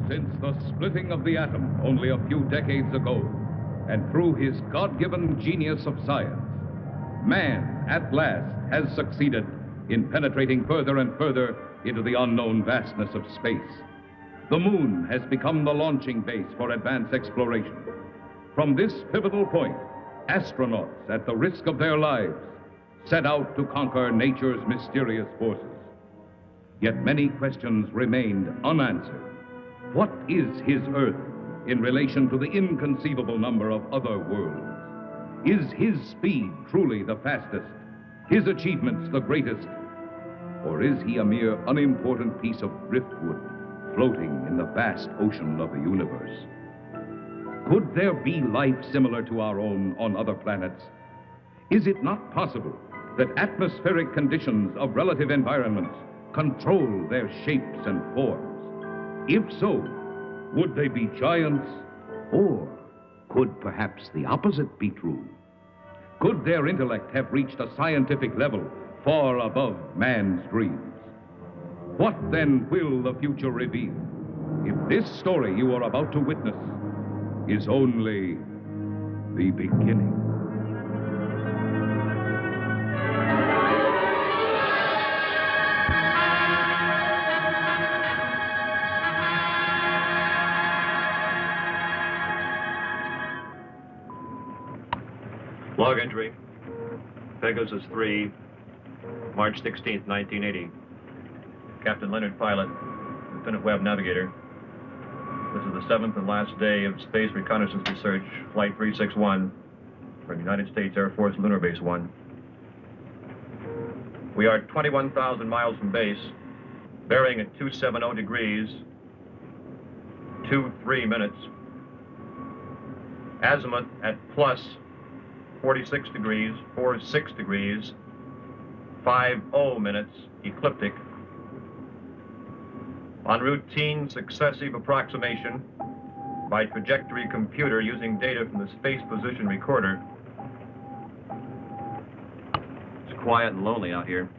Since the splitting of the atom only a few decades ago, and through his God-given genius of science, man, at last, has succeeded in penetrating further and further into the unknown vastness of space. The moon has become the launching base for advanced exploration. From this pivotal point, astronauts, at the risk of their lives, set out to conquer nature's mysterious forces. Yet many questions remained unanswered. What is his Earth in relation to the inconceivable number of other worlds? Is his speed truly the fastest, his achievements the greatest? Or is he a mere unimportant piece of driftwood floating in the vast ocean of the universe? Could there be life similar to our own on other planets? Is it not possible that atmospheric conditions of relative environments control their shapes and forms? If so, would they be giants? Or could perhaps the opposite be true? Could their intellect have reached a scientific level far above man's dreams? What then will the future reveal if this story you are about to witness is only the beginning? Log entry, Pegasus 3, March 16th, 1980. Captain Leonard, pilot, Lieutenant Webb, navigator. This is the 7th and last day of Space Reconnaissance Research, Flight 361, from United States Air Force Lunar Base 1. We are 21,000 miles from base, bearing at 270 degrees, 23 minutes. Azimuth at plus 46 degrees, 46 degrees, 50 minutes, ecliptic. On routine successive approximation by trajectory computer using data from the space position recorder. It's quiet and lonely out here.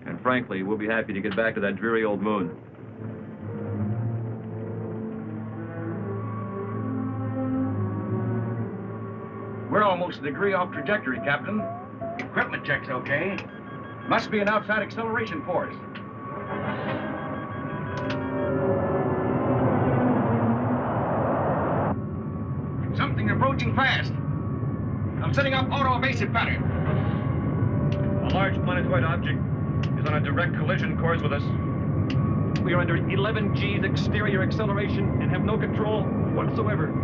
And frankly, we'll be happy to get back to that dreary old moon. We're almost a degree off trajectory, Captain. Equipment check's okay. Must be an outside acceleration force. Something approaching fast. I'm setting up auto-evasive pattern. A large planetoid object is on a direct collision course with us. We are under 11 G's exterior acceleration and have no control whatsoever.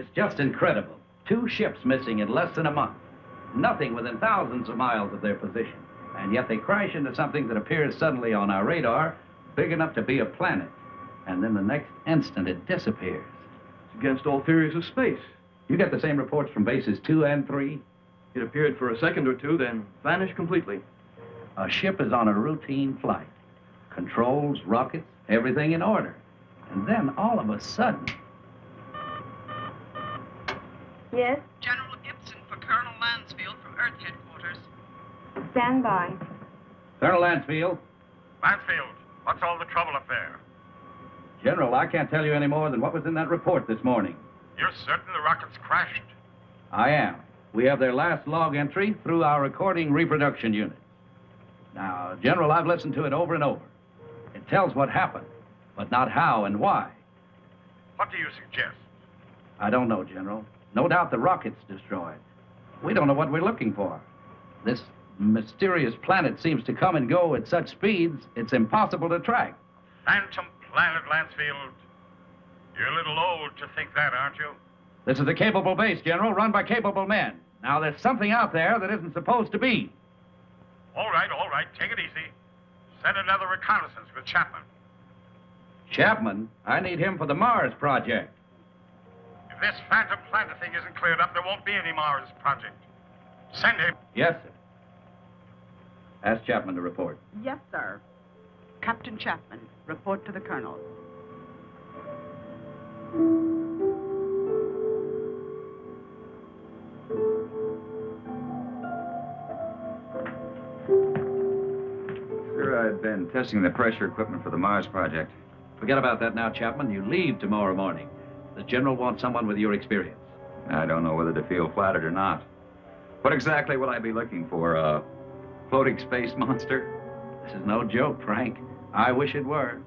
It's just incredible. 2 ships missing in less than a month. Nothing within thousands of miles of their position. And yet they crash into something that appears suddenly on our radar, big enough to be a planet. And then the next instant it disappears. It's against all theories of space. You get the same reports from bases 2 and 3? It appeared for a second or two, then vanished completely. A ship is on a routine flight. Controls, rockets, everything in order. And then all of a sudden... Yes? General Gibson for Colonel Lansfield from Earth Headquarters. Stand by. Colonel Lansfield. Lansfield, what's all the trouble up there? General, I can't tell you any more than what was in that report this morning. You're certain the rockets crashed? I am. We have their last log entry through our recording reproduction unit. Now, General, I've listened to it over and over. It tells what happened, but not how and why. What do you suggest? I don't know, General. No doubt the rocket's destroyed. We don't know what we're looking for. This mysterious planet seems to come and go at such speeds, it's impossible to track. Phantom planet, Lansfield. You're a little old to think that, aren't you? This is a capable base, General, run by capable men. Now, there's something out there that isn't supposed to be. All right, take it easy. Send another reconnaissance with Chapman. Chapman? I need him for the Mars project. If this phantom planet thing isn't cleared up, there won't be any Mars project. Send him. Yes, sir. Ask Chapman to report. Yes, sir. Captain Chapman, report to the Colonel. Sir, I've been testing the pressure equipment for the Mars project. Forget about that now, Chapman. You leave tomorrow morning. The General wants someone with your experience. I don't know whether to feel flattered or not. What exactly will I be looking for? A floating space monster? This is no joke, Frank. I wish it were.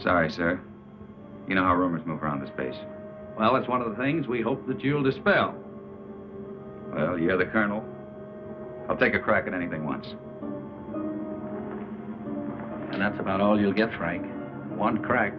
Sorry, sir. You know how rumors move around the space. Well, it's one of the things we hope that you'll dispel. Well, you're the colonel. I'll take a crack at anything once. And that's about all you'll get, Frank. One crack.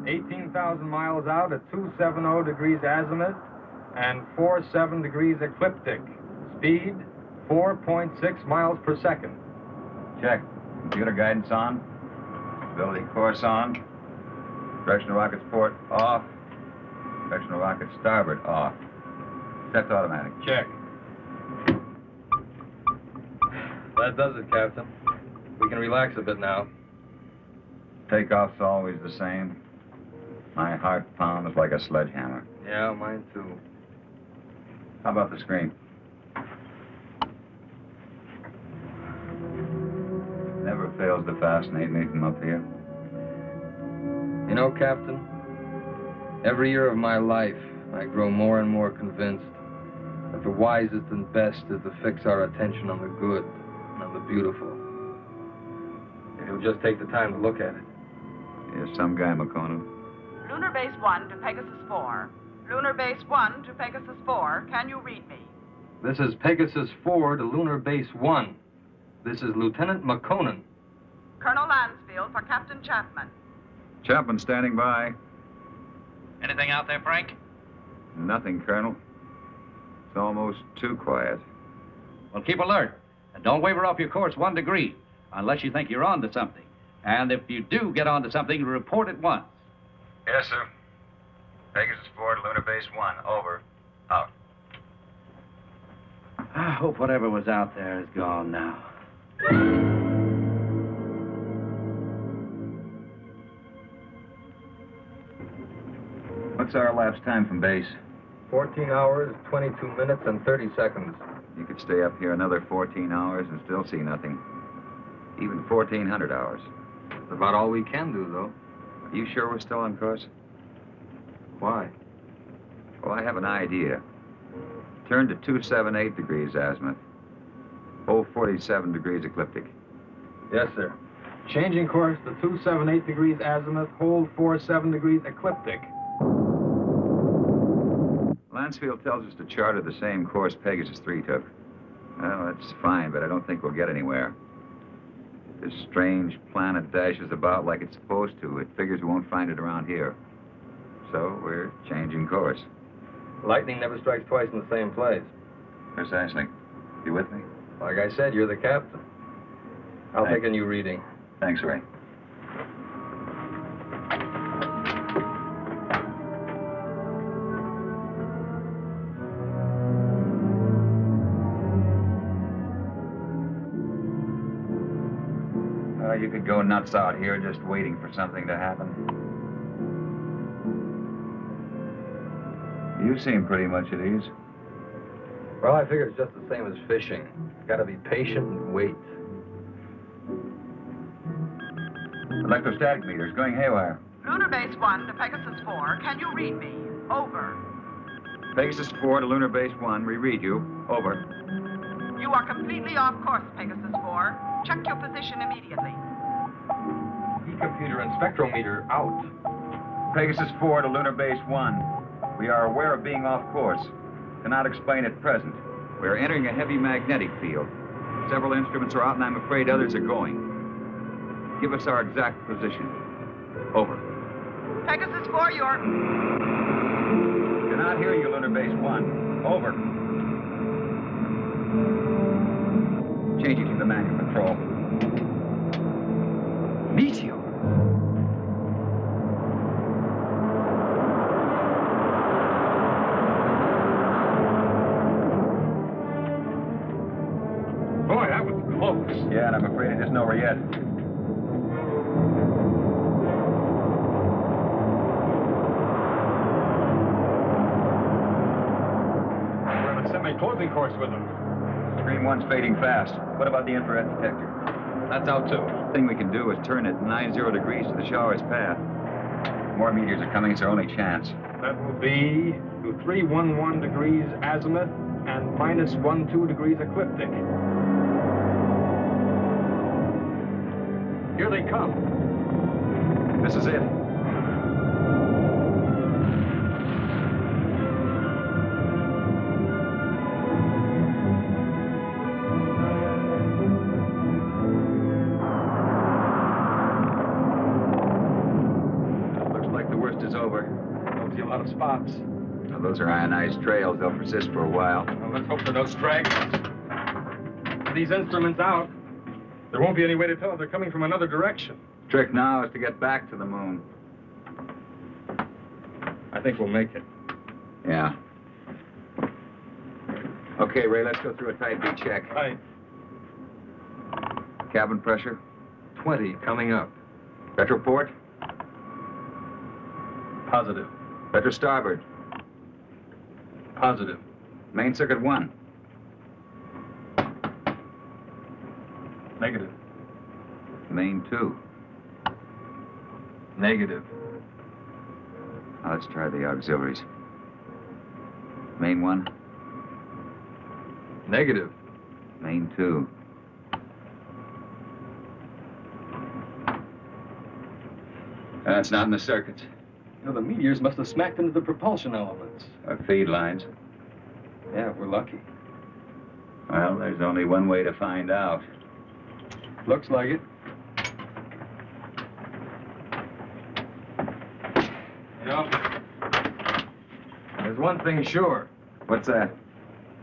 18,000 miles out at 270 degrees azimuth and 47 degrees ecliptic. Speed, 4.6 miles per second. Check. Computer guidance on. Stability course on. Directional rockets port off. Directional rockets starboard off. Set to automatic. Check. That does it, Captain. We can relax a bit now. Takeoff's always the same. My heart pounds like a sledgehammer. Yeah, mine too. How about the screen? Never fails to fascinate me from up here. You know, Captain, every year of my life, I grow more and more convinced that the wisest and best is to fix our attention on the good and on the beautiful. And you'll just take the time to look at it. You're some guy, McCona. Lunar Base 1 to Pegasus 4. Lunar Base 1 to Pegasus 4. Can you read me? This is Pegasus 4 to Lunar Base 1. This is Lieutenant McConan. Colonel Lansfield for Captain Chapman. Chapman standing by. Anything out there, Frank? Nothing, Colonel. It's almost too quiet. Well, keep alert. And don't waver off your course 1 degree, unless you think you're on to something. And if you do get onto something, report at once. Yes, sir. Pegasus 4 to Lunar Base 1. Over. Out. I hope whatever was out there is gone now. What's our elapsed time from base? 14 hours, 22 minutes, and 30 seconds. You could stay up here another 14 hours and still see nothing. Even 1,400 hours. That's about all we can do, though. Are you sure we're still on course? Why? Well, I have an idea. Turn to 278 degrees azimuth. 047 degrees ecliptic. Yes, sir. Changing course to 278 degrees azimuth, hold 47 degrees ecliptic. Mansfield tells us to charter the same course Pegasus 3 took. Well, that's fine, but I don't think we'll get anywhere. This strange planet dashes about like it's supposed to. It figures we won't find it around here. So we're changing course. Lightning never strikes twice in the same place. Precisely. You with me? Like I said, you're the captain. I'll take a new reading. Thanks, Ray. You could go nuts out here just waiting for something to happen. You seem pretty much at ease. Well, I figure it's just the same as fishing. Gotta be patient and wait. Electrostatic meters going haywire. Lunar Base 1 to Pegasus 4. Can you read me? Over. Pegasus 4 to Lunar Base 1. We read you. Over. You are completely off course, Pegasus 4. Check your position immediately. E-computer and spectrometer out. Pegasus 4 to Lunar Base 1. We are aware of being off course. Cannot explain at present. We are entering a heavy magnetic field. Several instruments are out, and I'm afraid others are going. Give us our exact position. Over. Pegasus 4, you're... Cannot hear you, Lunar Base 1. Over. Changing to the manual control. Meteor. Boy, that was close. Yeah, and I'm afraid it isn't over yet. We're on a semi-closing course with them. Screen 1's fading fast. What about the infrared detector? That's out, too. Thing we can do is turn it 90 degrees to the shower's path. More meteors are coming. It's our only chance. That will be to 311 degrees azimuth and minus 12 degrees ecliptic. Here they come. This is it. Looks like the worst is over. Don't see a lot of spots. Now, those are ionized trails. They'll persist for a while. Well, let's hope for no stragglers. With these instruments out, there won't be any way to tell if they're coming from another direction. Trick now is to get back to the moon. I think we'll make it. Yeah. Okay, Ray, let's go through a type B check. Right. Cabin pressure. 20 coming up. Retroport. Positive. Retro starboard. Positive. Main circuit 1. Negative. Main 2. Negative. Now let's try the auxiliaries. Main 1. Negative. Main 2. That's not in the circuits. You know, the meteors must have smacked into the propulsion elements. Or feed lines. Yeah, we're lucky. Well, there's only one way to find out. Looks like it. Yeah. There's one thing sure. What's that?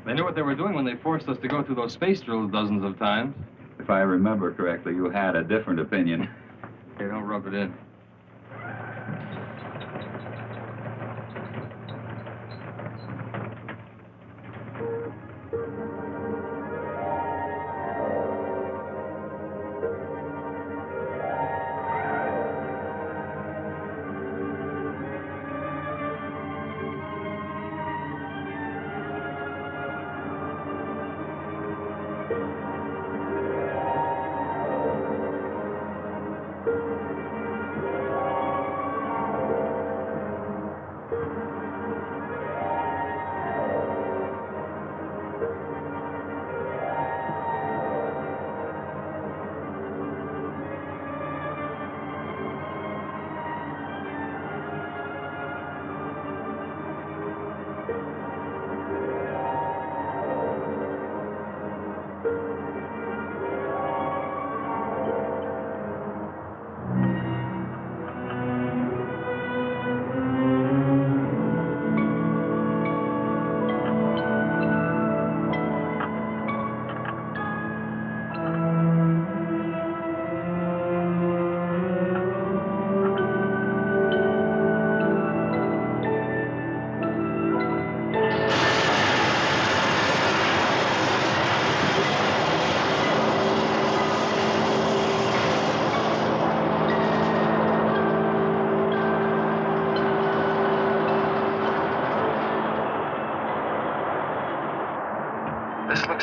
They knew what they were doing when they forced us to go through those space drills dozens of times. If I remember correctly, you had a different opinion. They don't rub it in.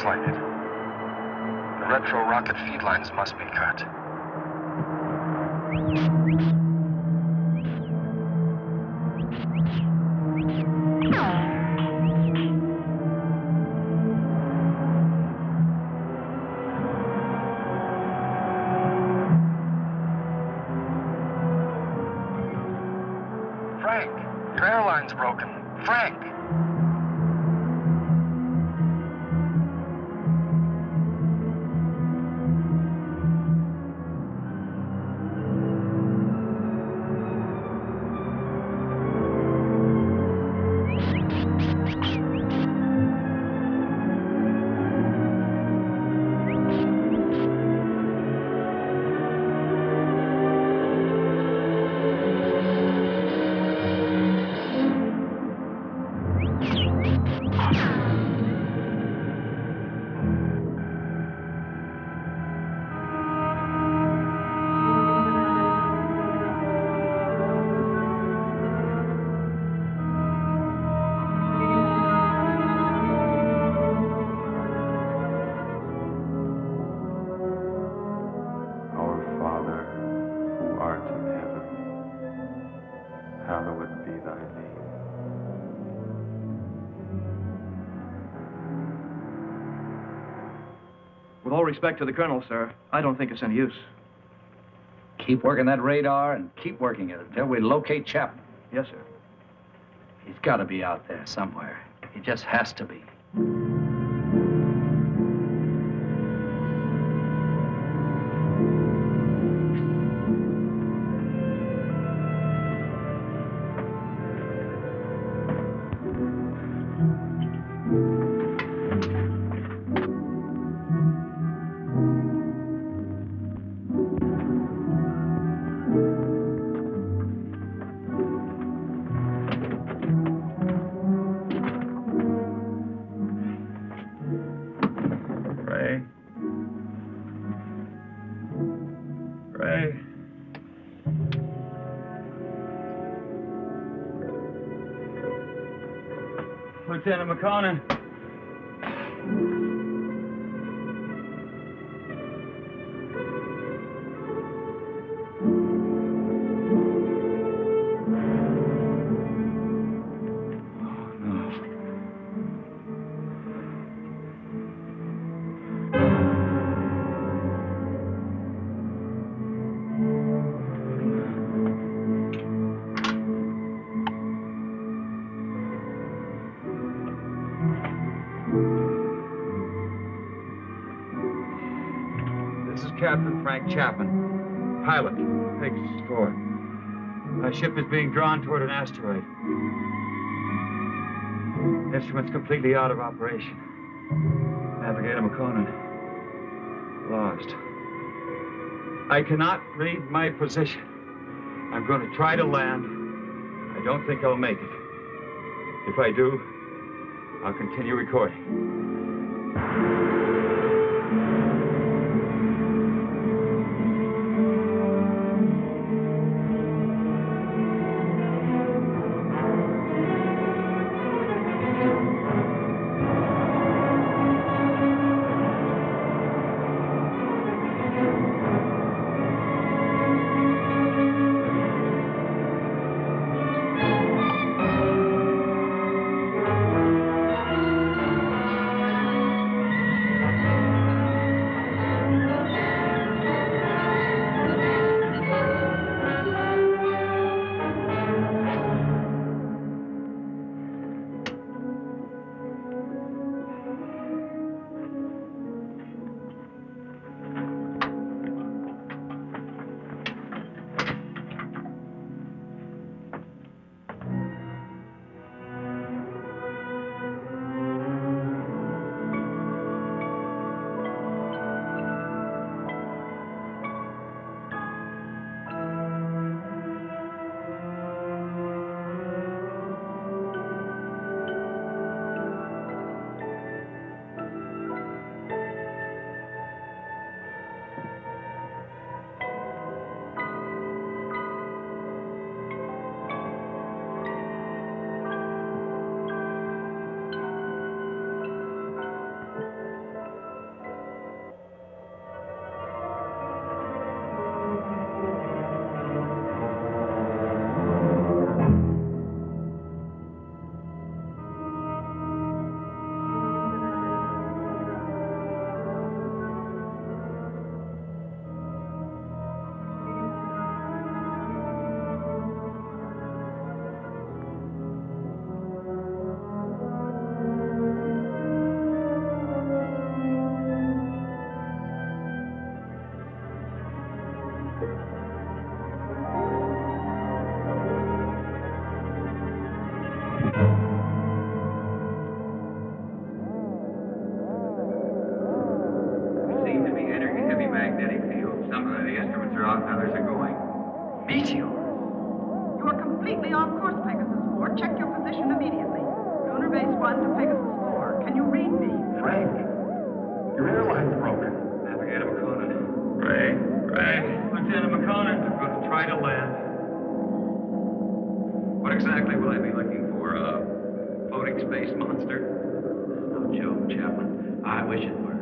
Looks like it. The retro rocket feed lines must be cut. Frank, your airline's broken. Frank! With all respect to the colonel, sir, I don't think it's any use. Keep working that radar and keep working it until we locate Chapman. Yes, sir. He's got to be out there somewhere. He just has to be. Lieutenant McConnell. Captain Frank Chapman, pilot, Pegasus 4. My ship is being drawn toward an asteroid. Instruments completely out of operation. Navigator McConan, lost. I cannot read my position. I'm going to try to land. I don't think I'll make it. If I do, I'll continue recording. We seem to be entering a heavy magnetic field. Some of the instruments are off, others are going. Meteor! You are completely off course, Pegasus 4. Check your position immediately. Lunar Base 1 to Pegasus 4. Can you read me? Frank, your airline's broken. Navigator McConan. Ray? Lieutenant McConan, I'm going to try to land. What exactly will I be looking for? A floating space monster? No joke, Chaplain. I wish it were.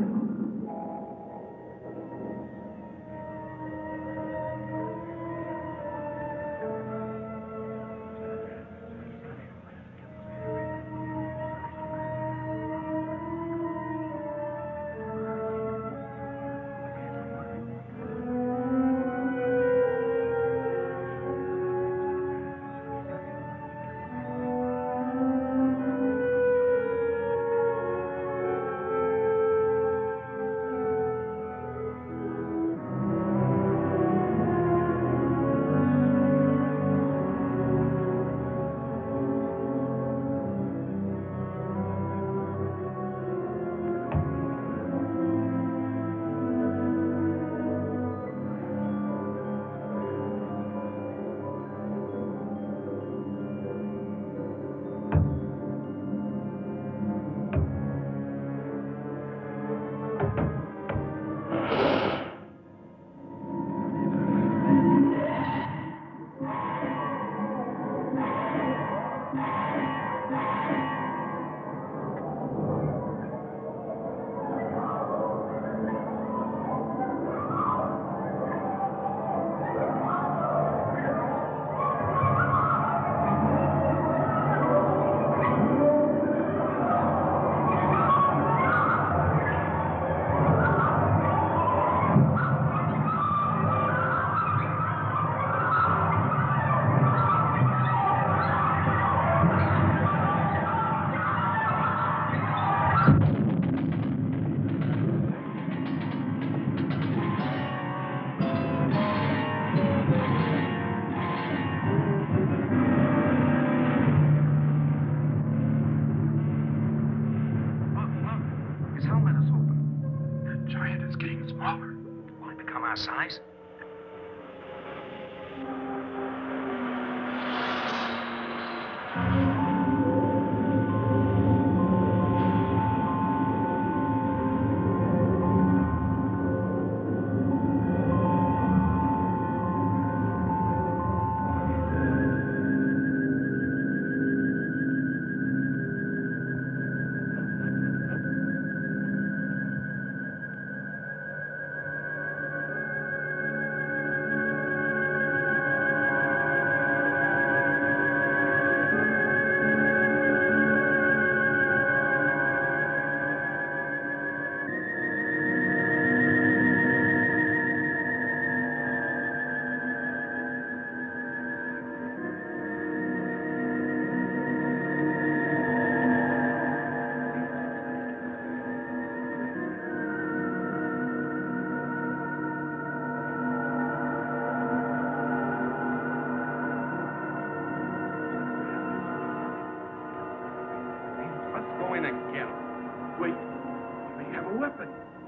our size?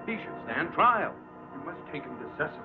He should stand trial. We must take him to Cecil.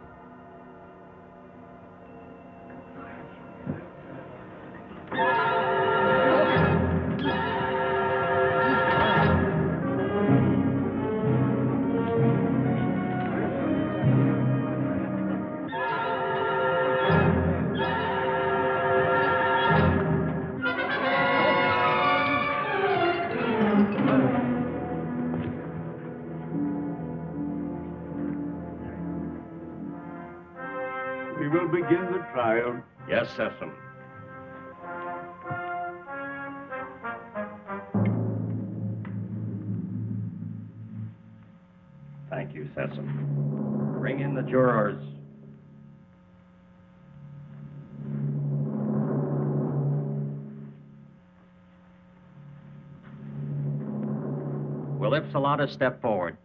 We will begin the trial. Yes, Cecil. Thank you, Cecil. Bring in the jurors. Will Ipsilata step forward?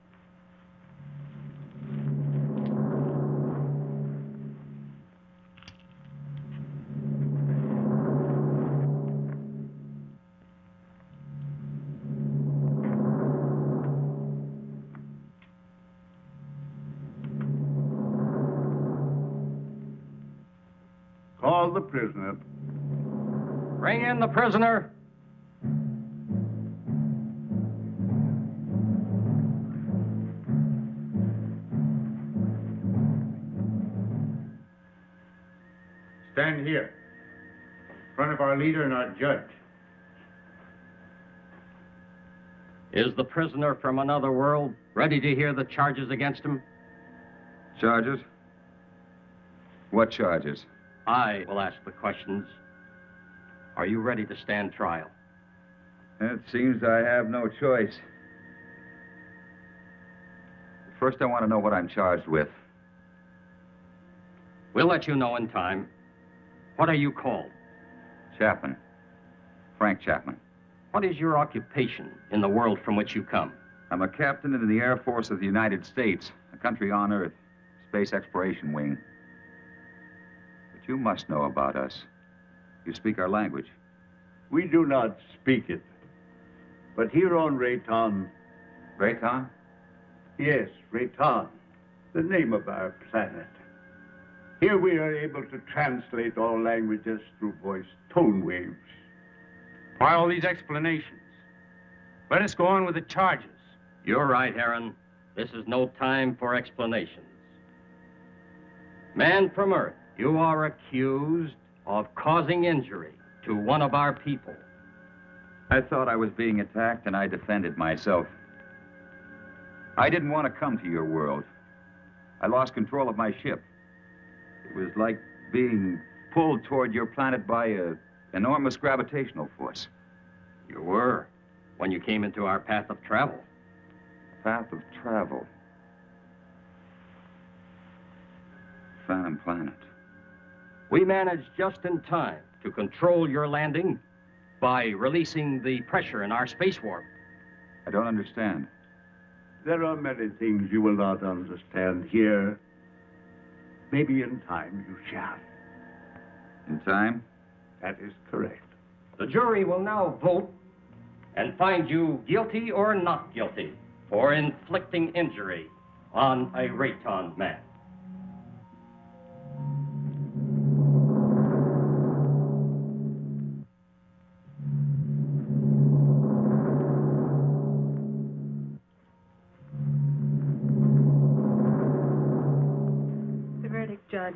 call the prisoner. Bring in the prisoner. Stand here, in front of our leader and our judge. Is the prisoner from another world ready to hear the charges against him? Charges? What charges? I will ask the questions. Are you ready to stand trial? It seems I have no choice. First, I want to know what I'm charged with. We'll let you know in time. What are you called? Chapman. Frank Chapman. What is your occupation in the world from which you come? I'm a captain in the Air Force of the United States, a country on Earth, Space Exploration Wing. But you must know about us. You speak our language. We do not speak it. But here on Rayton... Rayton? Yes, Rayton, the name of our planet. Here we are able to translate all languages through voice tone waves. Why all these explanations? Let us go on with the charges. You're right, Aaron. This is no time for explanations. Man from Earth, you are accused of causing injury to one of our people. I thought I was being attacked, and I defended myself. I didn't want to come to your world. I lost control of my ship. It was like being pulled toward your planet by an enormous gravitational force. You were, when you came into our path of travel. Path of travel. Phantom Planet. We managed just in time to control your landing by releasing the pressure in our space warp. I don't understand. There are many things you will not understand here. Maybe in time you shall. In time? That is correct. The jury will now vote and find you guilty or not guilty for inflicting injury on a Rayton man. The verdict, Judge.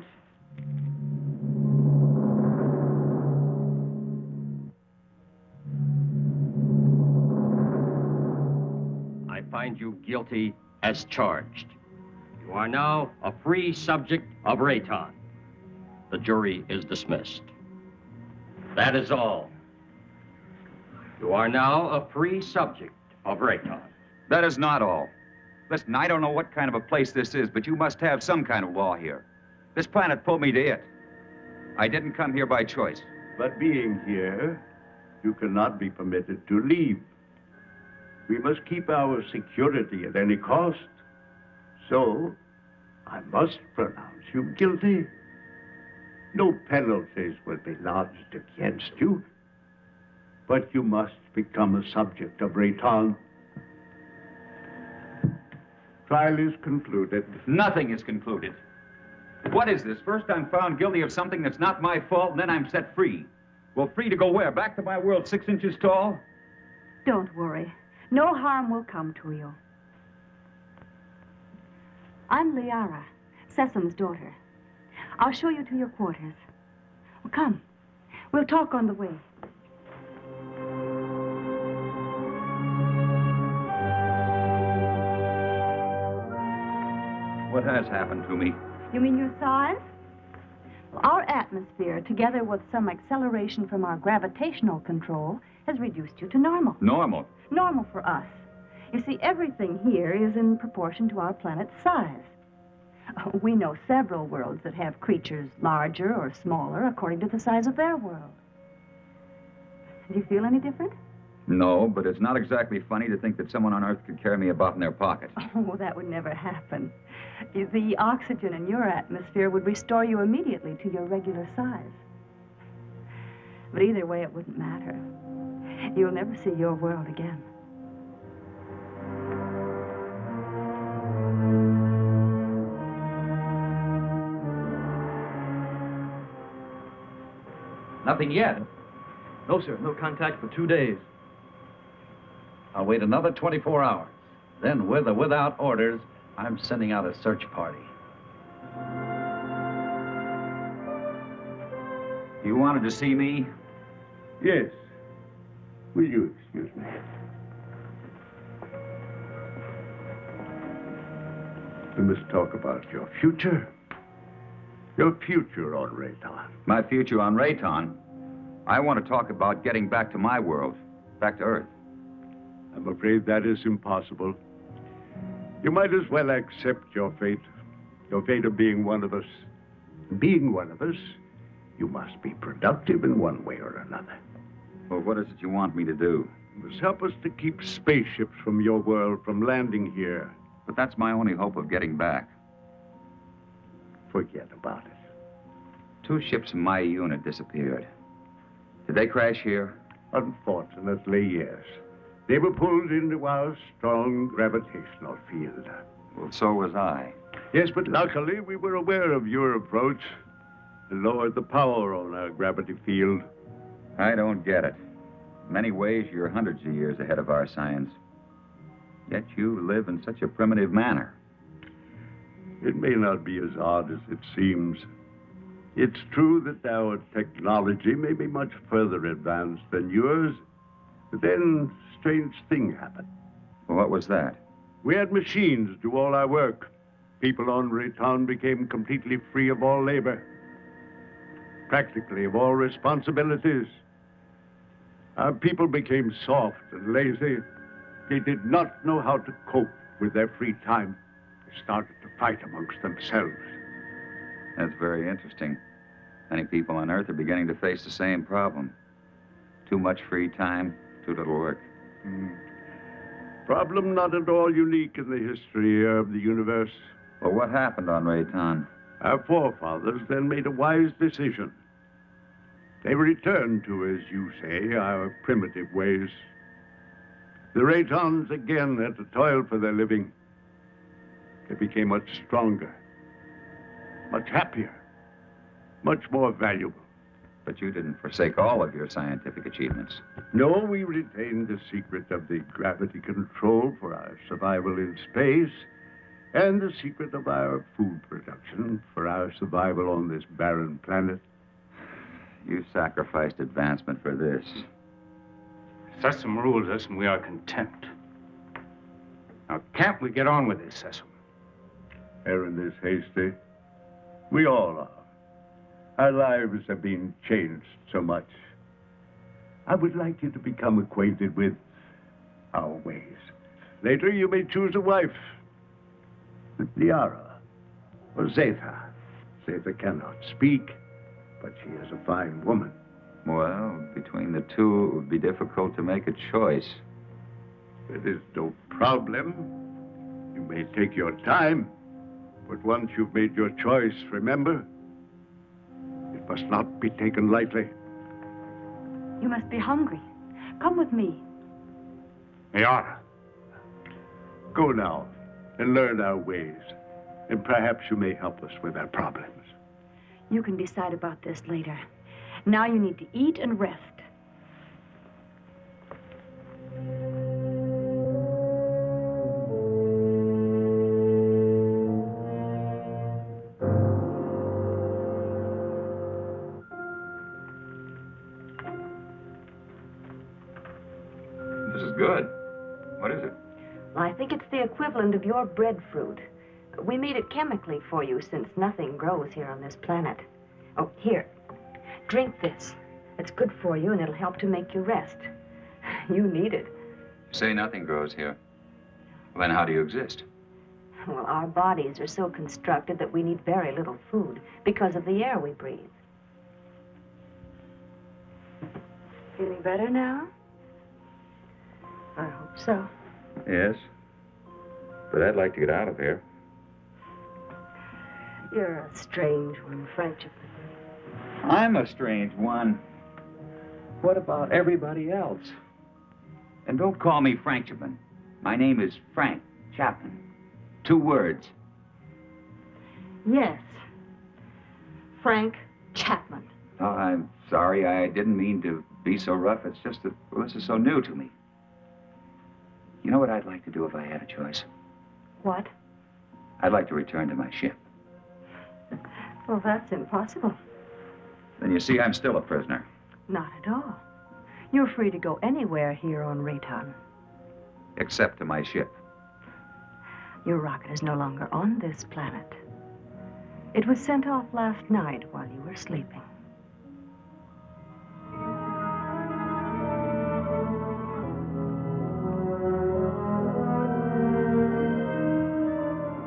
I find you guilty as charged. You are now a free subject of Rayton. The jury is dismissed. That is all. You are now a free subject of Rayton. That is not all. Listen, I don't know what kind of a place this is, but you must have some kind of law here. This planet pulled me to it. I didn't come here by choice. But being here, you cannot be permitted to leave. We must keep our security at any cost. So, I must pronounce you guilty. No penalties will be lodged against you. But you must become a subject of Rayton. Trial is concluded. Nothing is concluded. What is this? First I'm found guilty of something that's not my fault, and then I'm set free. Well, free to go where? Back to my world 6 inches tall? Don't worry. No harm will come to you. I'm Liara, Sesam's daughter. I'll show you to your quarters. Well, come. We'll talk on the way. What has happened to me? You mean your size? Well, our atmosphere, together with some acceleration from our gravitational control, has reduced you to normal. Normal? Normal for us. You see, everything here is in proportion to our planet's size. We know several worlds that have creatures larger or smaller according to the size of their world. Do you feel any different? No, but it's not exactly funny to think that someone on Earth could carry me about in their pocket. Oh, that would never happen. The oxygen in your atmosphere would restore you immediately to your regular size. But either way, it wouldn't matter. You'll never see your world again. Nothing yet. No, sir. No contact for 2 days. I'll wait another 24 hours. Then, with or without orders, I'm sending out a search party. You wanted to see me? Yes. Will you excuse me? We must talk about your future. Your future on Rayton. My future on Rayton? I want to talk about getting back to my world, back to Earth. I'm afraid that is impossible. You might as well accept your fate of being one of us. Being one of us, you must be productive in one way or another. Well, what is it you want me to do? You must help us to keep spaceships from your world from landing here. But that's my only hope of getting back. Forget about it. 2 ships in my unit disappeared. Did they crash here? Unfortunately, yes. They were pulled into our strong gravitational field. Well, so was I. Yes, but luckily we were aware of your approach and lowered the power on our gravity field. I don't get it. In many ways, you're hundreds of years ahead of our science. Yet you live in such a primitive manner. It may not be as odd as it seems. It's true that our technology may be much further advanced than yours, but then a strange thing happened. Well, what was that? We had machines do all our work. People on Rayton became completely free of all labor, practically of all responsibilities. Our people became soft and lazy. They did not know how to cope with their free time. They started to fight amongst themselves. That's very interesting. Many people on Earth are beginning to face the same problem. Too much free time, too little work. Problem not at all unique in the history of the universe. Well, what happened on Rayton? Our forefathers then made a wise decision. They returned to, as you say, our primitive ways. The Raytons again had to toil for their living. They became much stronger, much happier, much more valuable. But you didn't forsake all of your scientific achievements. No, we retained the secret of the gravity control for our survival in space, and the secret of our food production for our survival on this barren planet. You sacrificed advancement for this. Sessom rules us, and we are content. Now, can't we get on with this, Sessom? Errand is hasty. We all are. Our lives have been changed so much. I would like you to become acquainted with our ways. Later, you may choose a wife. With Liara or Zetha. Zetha cannot speak, but she is a fine woman. Well, between the two, it would be difficult to make a choice. It is no problem. You may take your time, but once you've made your choice, remember, it must not be taken lightly. You must be hungry. Come with me. Liara. Go now and learn our ways, and perhaps you may help us with our problems. You can decide about this later. Now you need to eat and rest. This is good. What is it? Well, I think it's the equivalent of your breadfruit. We made it chemically for you since nothing grows here on this planet. Oh, here. Drink this. It's good for you and it'll help to make you rest. You need it. You say nothing grows here. Well, then how do you exist? Well, our bodies are so constructed that we need very little food because of the air we breathe. Feeling better now? I hope so. Yes. But I'd like to get out of here. You're a strange one, Frenchman. I'm a strange one. What about everybody else? And don't call me Frenchman. My name is Frank Chapman. 2 words. Yes. Frank Chapman. Oh, I'm sorry. I didn't mean to be so rough. It's just that this is so new to me. You know what I'd like to do if I had a choice? What? I'd like to return to my ship. Well, that's impossible. Then you see, I'm still a prisoner. Not at all. You're free to go anywhere here on Rayton. Except to my ship. Your rocket is no longer on this planet. It was sent off last night while you were sleeping.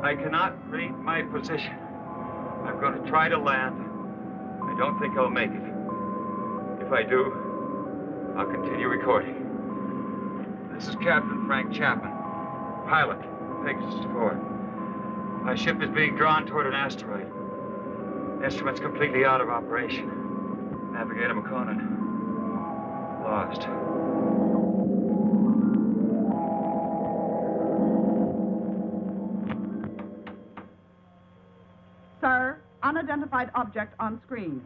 I cannot read my position. I'm going to try to land. I don't think I'll make it. If I do, I'll continue recording. This is Captain Frank Chapman, pilot, Pegasus 4. My ship is being drawn toward an asteroid. Instruments completely out of operation. Navigator McConan, lost. Sir, unidentified object on screen.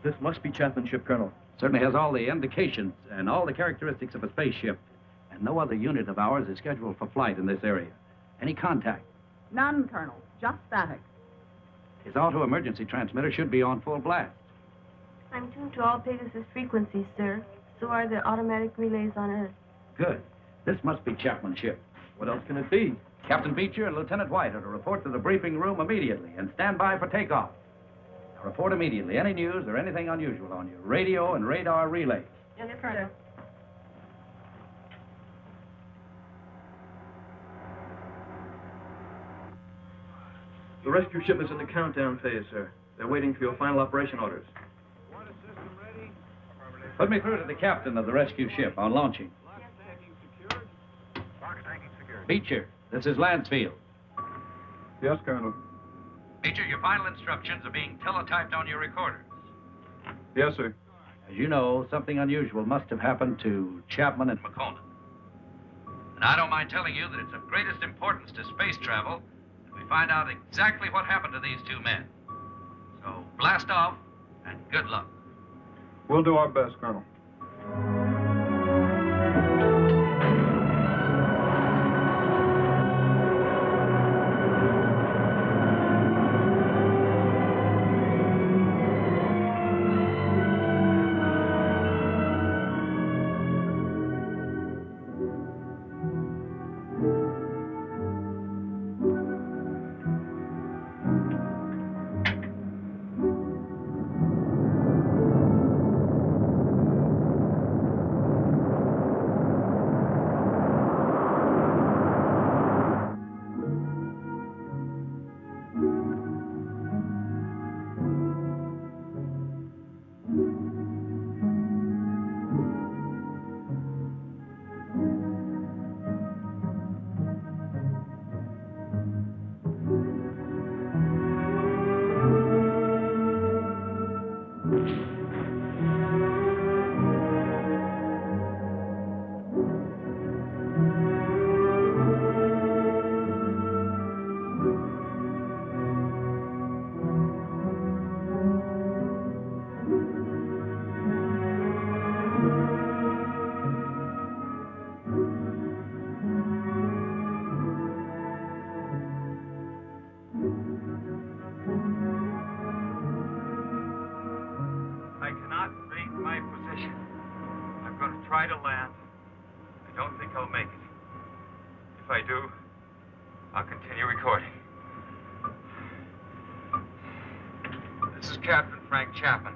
This must be Chapman's ship, Colonel. Certainly has all the indications and all the characteristics of a spaceship. And no other unit of ours is scheduled for flight in this area. Any contact? None, Colonel. Just static. His auto-emergency transmitter should be on full blast. I'm tuned to all Pegasus frequencies, sir. So are the automatic relays on Earth. Good. This must be Chapman's ship. What else can it be? Captain Beecher and Lieutenant White are to report to the briefing room immediately and stand by for takeoff. Now report immediately any news or anything unusual on your radio and radar relays. Yes, sir. The rescue ship is in the countdown phase, sir. They're waiting for your final operation orders. Put me through to the captain of the rescue ship on launching. Beecher, this is Lansfield. Yes, Colonel. Beecher, your final instructions are being teletyped on your recorders. Yes, sir. As you know, something unusual must have happened to Chapman and McConan. And I don't mind telling you that it's of greatest importance to space travel that we find out exactly what happened to these two men. So blast off and good luck. We'll do our best, Colonel. Try to land. I don't think I'll make it. If I do, I'll continue recording. This is Captain Frank Chapman,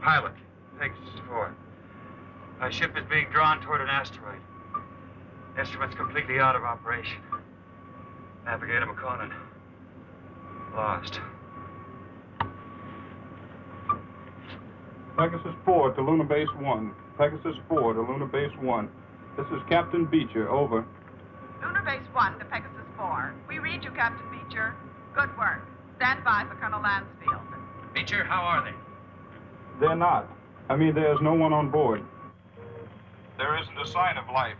pilot, Pegasus 4. My ship is being drawn toward an asteroid. Instruments completely out of operation. Navigator McConan, lost. Pegasus 4 to Lunar Base 1. Pegasus 4 to Lunar Base 1. This is Captain Beecher, over. Lunar Base 1 to Pegasus 4. We read you, Captain Beecher. Good work. Stand by for Colonel Lansfield. Beecher, how are they? They're not. I mean, there's no one on board. There isn't a sign of life.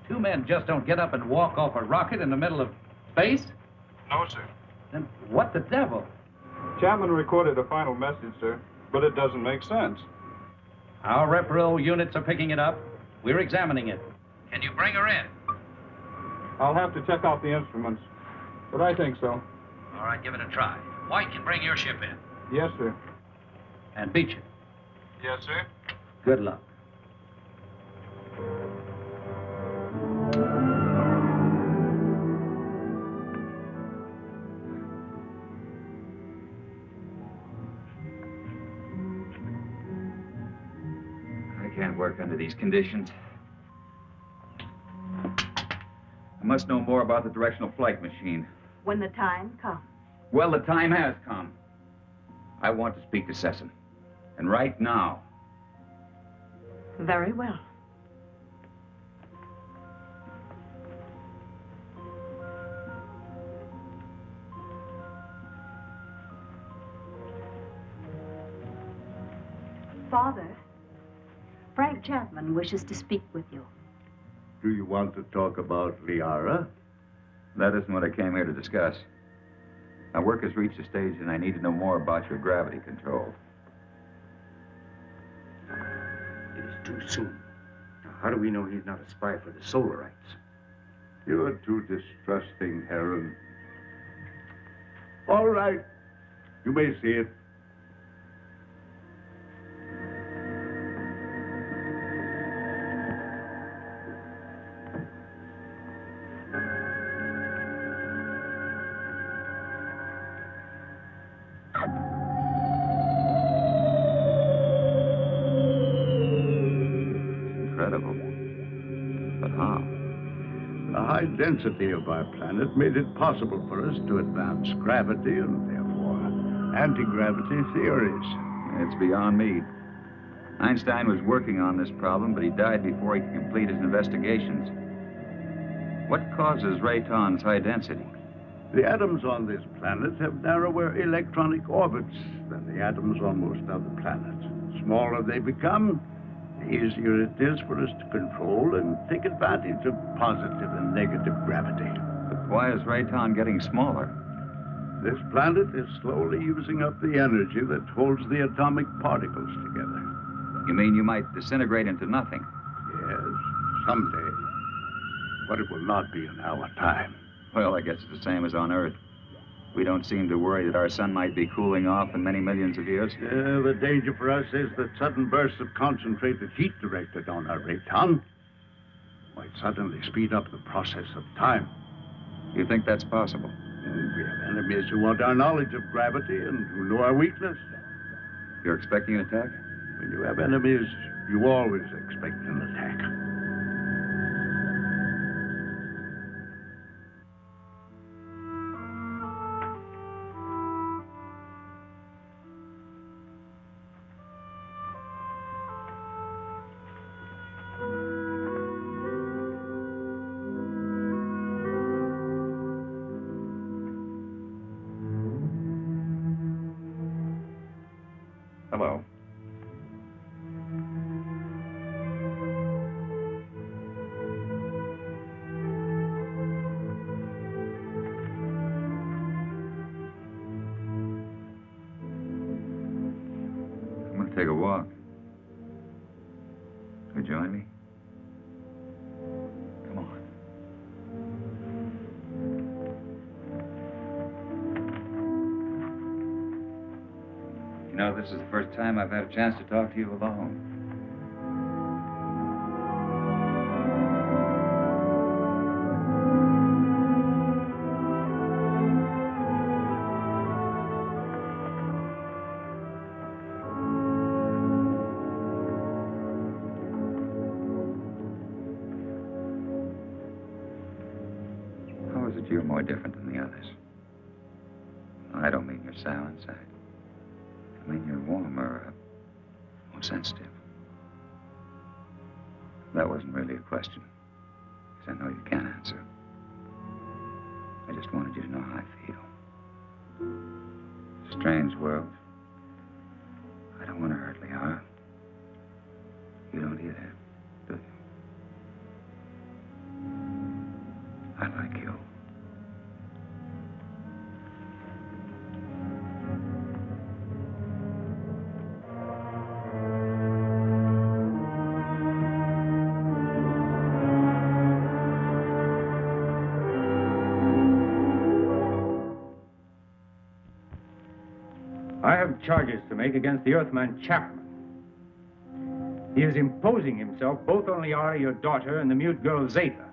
Two men just don't get up and walk off a rocket in the middle of space? No, sir. Then what the devil? Chapman recorded a final message, sir, but it doesn't make sense. Our repro units are picking it up. We're examining it. Can you bring her in? I'll have to check out the instruments, but I think so. All right, give it a try. White can bring your ship in. Yes, sir. And Beecher. Yes, sir. Good luck. I can't work under these conditions. I must know more about the directional flight machine. When the time comes. Well, the time has come. I want to speak to Sesson. And right now. Very well. Father, Frank Chapman wishes to speak with you. Do you want to talk about Liara? That isn't what I came here to discuss. My work has reached a stage and I need to know more about your gravity control. It is too soon. Now, how do we know he's not a spy for the Solarites? You are too distrusting, Heron. All right. You may see it. Incredible. But how? The high density of our planet made it possible for us to advance gravity and therefore anti-gravity theories. It's beyond me. Einstein was working on this problem, but he died before he could complete his investigations. What causes Rayton's high density? The atoms on this planet have narrower electronic orbits than the atoms on most other planets. The smaller they become, the easier it is for us to control and take advantage of positive and negative gravity. But why is Rayton getting smaller? This planet is slowly using up the energy that holds the atomic particles together. You mean you might disintegrate into nothing? Yes, someday. But it will not be in our time. Well, I guess it's the same as on Earth. We don't seem to worry that our sun might be cooling off in many millions of years. The danger for us is that sudden bursts of concentrated heat directed on our Rayton might suddenly speed up the process of time. You think that's possible? We have enemies who want our knowledge of gravity and who know our weakness. You're expecting an attack? When you have enemies, you always expect an attack. Hello. I'm going to take a walk. Will you join me? Come on. You know, this is the first time I've had a chance to talk to you alone. How is it you're more different than the others? I don't mean you're sour inside. I mean, you're warmer, more sensitive. That wasn't really a question, because I know you can't answer. I just wanted you to know how I feel. Strange world. I don't want to hurt Liara. You don't either, do you? I like you. hard charges to make against the Earthman Chapman. He is imposing himself both on Liara, your daughter, and the mute girl Zeta.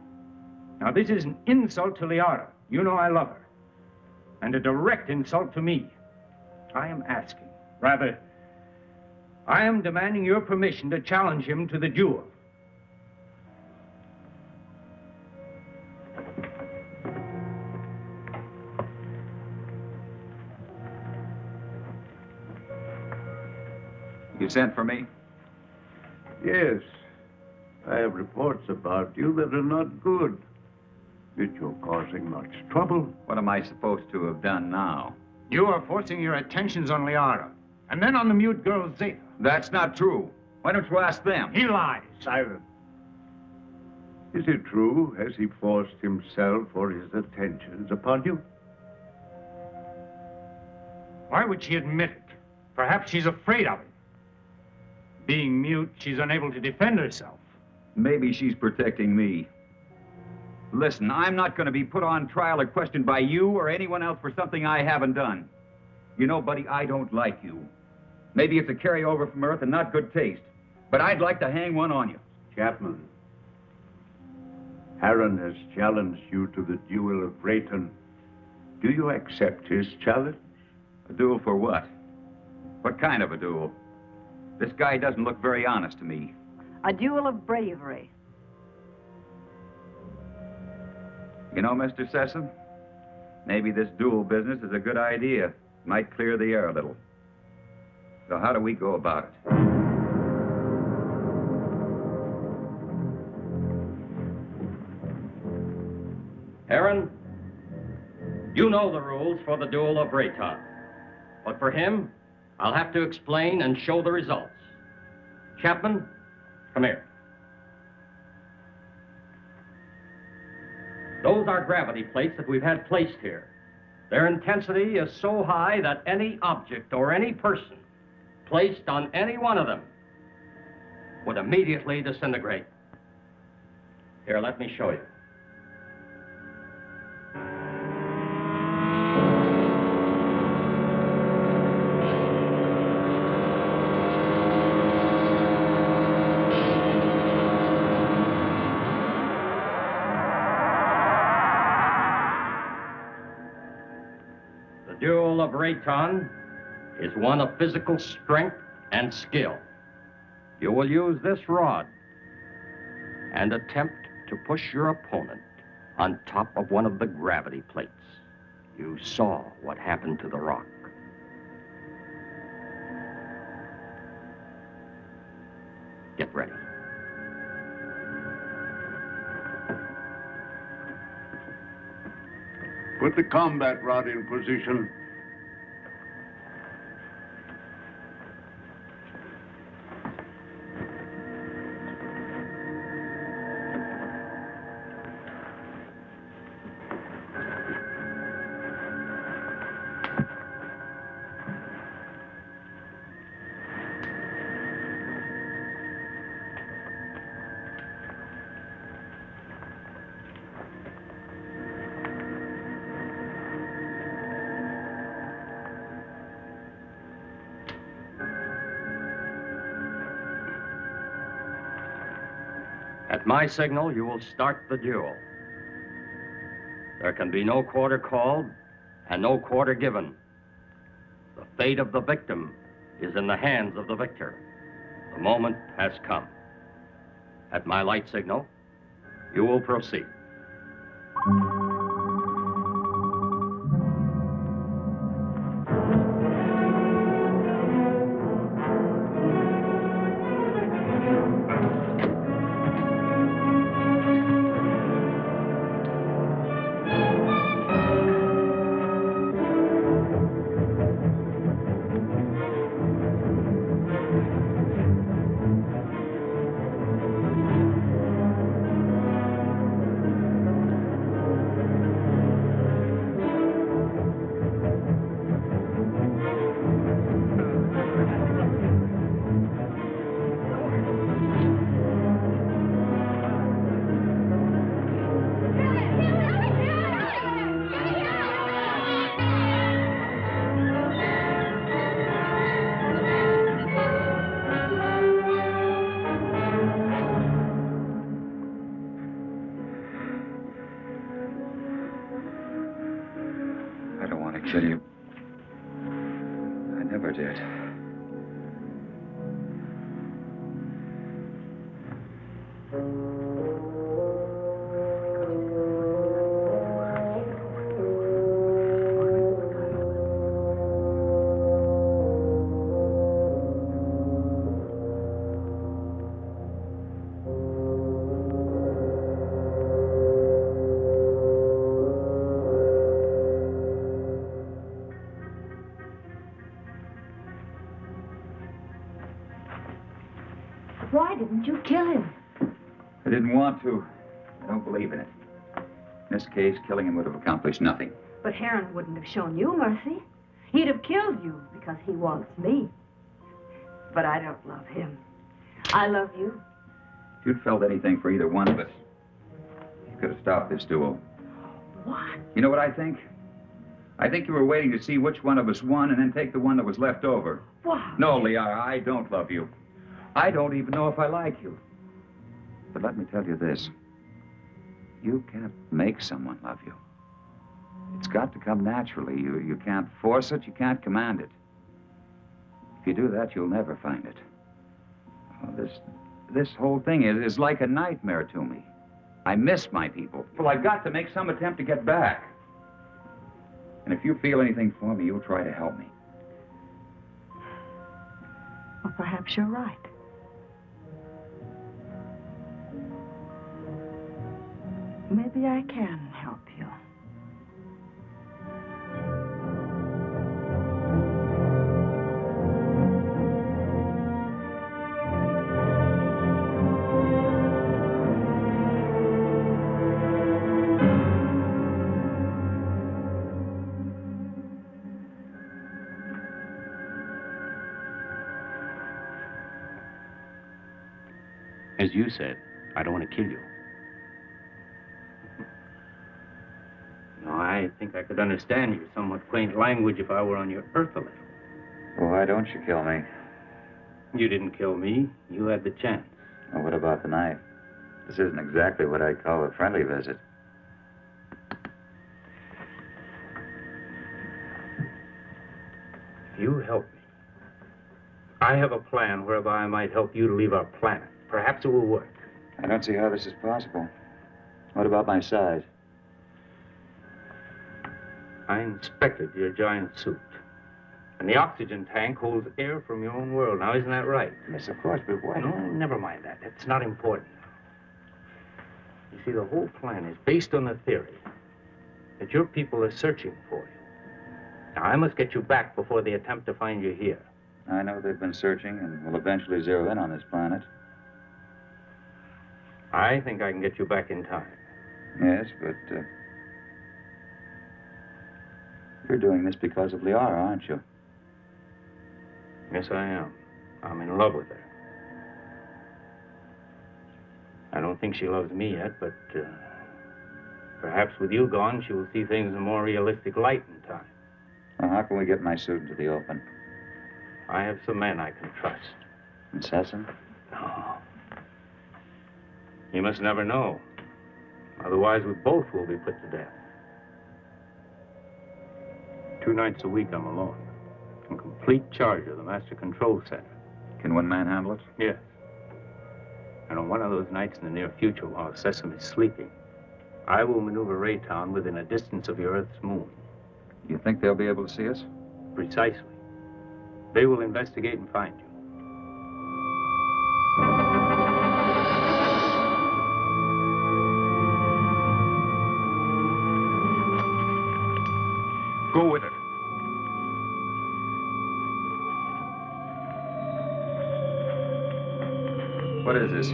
Now, this is an insult to Liara. You know I love her. And a direct insult to me. I am asking, rather, I am demanding your permission to challenge him to the duel. You sent for me? Yes. I have reports about you that are not good. That you're causing much trouble. What am I supposed to have done now? You are forcing your attentions on Liara, and then on the mute girl Zeta. That's not true. Why don't you ask them? He lies. Silence. Is it true? Has he forced himself or his attentions upon you? Why would she admit it? Perhaps she's afraid of him. Being mute, she's unable to defend herself. Maybe she's protecting me. Listen, I'm not going to be put on trial or questioned by you or anyone else for something I haven't done. You know, buddy, I don't like you. Maybe it's a carryover from Earth and not good taste, but I'd like to hang one on you. Chapman, Aaron has challenged you to the duel of Rayton. Do you accept his challenge? A duel for what? What kind of a duel? This guy doesn't look very honest to me. A duel of bravery. You know, Mr. Sessom, maybe this duel business is a good idea. Might clear the air a little. So how do we go about it? Aaron, you know the rules for the duel of Rayton. But for him, I'll have to explain and show the results. Chapman, come here. Those are gravity plates that we've had placed here. Their intensity is so high that any object or any person placed on any one of them would immediately disintegrate. Here, let me show you. The duel of Rayton is one of physical strength and skill. You will use this rod and attempt to push your opponent on top of one of the gravity plates. You saw what happened to the rock. Get ready. Put the combat rod in position. At my signal, you will start the duel. There can be no quarter called and no quarter given. The fate of the victim is in the hands of the victor. The moment has come. At my light signal, you will proceed. kill you. I never did. Why didn't you kill him? I didn't want to. I don't believe in it. In this case, killing him would have accomplished nothing. But Heron wouldn't have shown you mercy. He'd have killed you because he wants me. But I don't love him. I love you. If you'd felt anything for either one of us, you could have stopped this duel. What? You know what I think? I think you were waiting to see which one of us won and then take the one that was left over. Why? No, Liara, I don't love you. I don't even know if I like you. But let me tell you this. You can't make someone love you. It's got to come naturally. You can't force it, you can't command it. If you do that, you'll never find it. Oh, this whole thing is like a nightmare to me. I miss my people. Well, I've got to make some attempt to get back. And if you feel anything for me, you'll try to help me. Well, perhaps you're right. Maybe I can help you. As you said, I don't want to kill you. No, I think I could understand your somewhat quaint language if I were on your Earth a little. Well, why don't you kill me? You didn't kill me. You had the chance. Well, what about the knife? This isn't exactly what I'd call a friendly visit. You help me. I have a plan whereby I might help you to leave our planet. Perhaps it will work. I don't see how this is possible. What about my size? I inspected your giant suit. And the oxygen tank holds air from your own world. Now, isn't that right? Yes, of course, but why? No, never mind that. It's not important. You see, the whole plan is based on the theory that your people are searching for you. Now, I must get you back before they attempt to find you here. I know they've been searching and will eventually zero in on this planet. I think I can get you back in time. Yes, but you're doing this because of Liara, aren't you? Yes, I am. I'm in love with her. I don't think she loves me yet, but perhaps with you gone, she will see things in a more realistic light in time. Well, how can we get my suit into the open? I have some men I can trust. Assassin? No. You must never know. Otherwise, we both will be put to death. 2 nights a week, I'm alone. In complete charge of the Master Control Center. Can one man handle it? Yes. And on one of those nights in the near future, while Sesame is sleeping, I will maneuver Raytown within a distance of your Earth's moon. You think they'll be able to see us? Precisely. They will investigate and find you. Go with it. What is this?